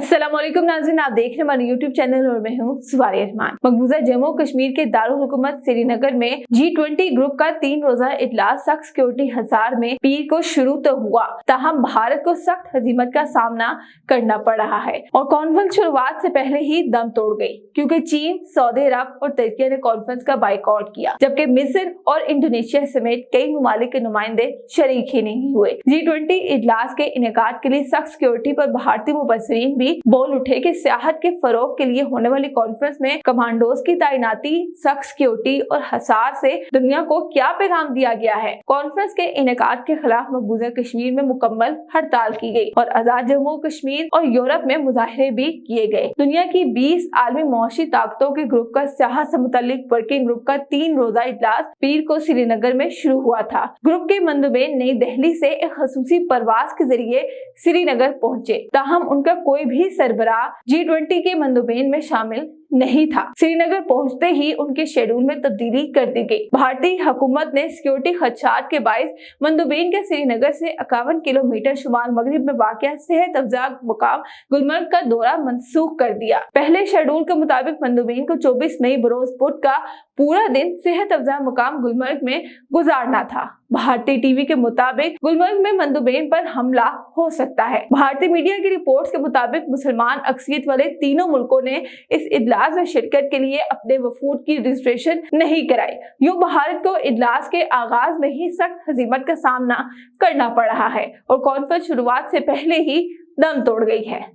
अस्सलाम वालेकुम नाज़रीन, आप देख रहे हैं हमारे यूट्यूब चैनल और मैं हूँ सुवारिया रहमान। मकबूजा जम्मू कश्मीर के दारुल हुकूमत श्रीनगर में G20 ग्रुप का 3 रोजा इजलास सख्त सिक्योरिटी हिसार में पीर को शुरू तो हुआ, ताहम भारत को सख्त हजीमत का सामना करना पड़ रहा है और कॉन्फ्रेंस शुरुआत से पहले ही दम तोड़ गई, क्योंकि चीन, सऊदी अरब और तुर्की ने कॉन्फ्रेंस का बाइकआउट किया, जबकि मिस्र और इंडोनेशिया समेत कई ममालिक के नुमाइंदे शरीक ही नहीं हुए। G20 इजलास के इनेकाद के लिए सख्त सिक्योरिटी पर भारतीय मुबस्सिरीन भी बोल उठे कि सियाहत के फरोग के लिए होने वाली कॉन्फ्रेंस में कमांडोज की तैनाती, सख्त सिक्योरिटी और हसार से दुनिया को क्या पैगाम दिया गया है। कॉन्फ्रेंस के इनेकाद के खिलाफ मकबूजा कश्मीर में मुकम्मल हड़ताल की गई और आजाद जम्मू कश्मीर और यूरोप में मुजाहरे भी किए गए। दुनिया की 20 आलमी मौशी ताकतों के ग्रुप का सियाहत से मुतालिक वर्किंग ग्रुप का 3 रोजा इजलास पीर को श्रीनगर में शुरू हुआ था। ग्रुप के मंदुबेन नई दिल्ली से एक खसूसी परवाज के जरिए श्रीनगर पहुंचे, ताहम उनका कोई भी सरबराह G20 के मंदुबेन में शामिल नहीं था। श्रीनगर पहुंचते ही उनके शेड्यूल में तब्दीली कर दी गई। भारतीय हुकूमत ने सिक्योरिटी खदशात के बाइस मंदुबेन के श्रीनगर से 51 किलोमीटर शुमाल मगरिब में वाक़िया सेहत अफजा मुकाम गुलमर्ग का दौरा मंसूख कर दिया। पहले शेड्यूल के मुताबिक मंदुबेन को 24 मई बरोज बुध का पूरा दिन सेहत अफजा मुकाम गुलमर्ग में गुजारना था। भारतीय टीवी के मुताबिक गुलमर्ग में मंदुबेन पर हमला हो सकता है। भारतीय मीडिया की रिपोर्ट्स के मुताबिक मुसलमान अक्सरियत वाले तीनों मुल्कों ने इस इजलास में शिरकत के लिए अपने वफूद की रजिस्ट्रेशन नहीं कराई। यूं भारत को इजलास के आगाज में ही सख्त हजीमत का सामना करना पड़ रहा है और कॉन्फ्रेंस शुरुआत से पहले ही दम तोड़ गई है।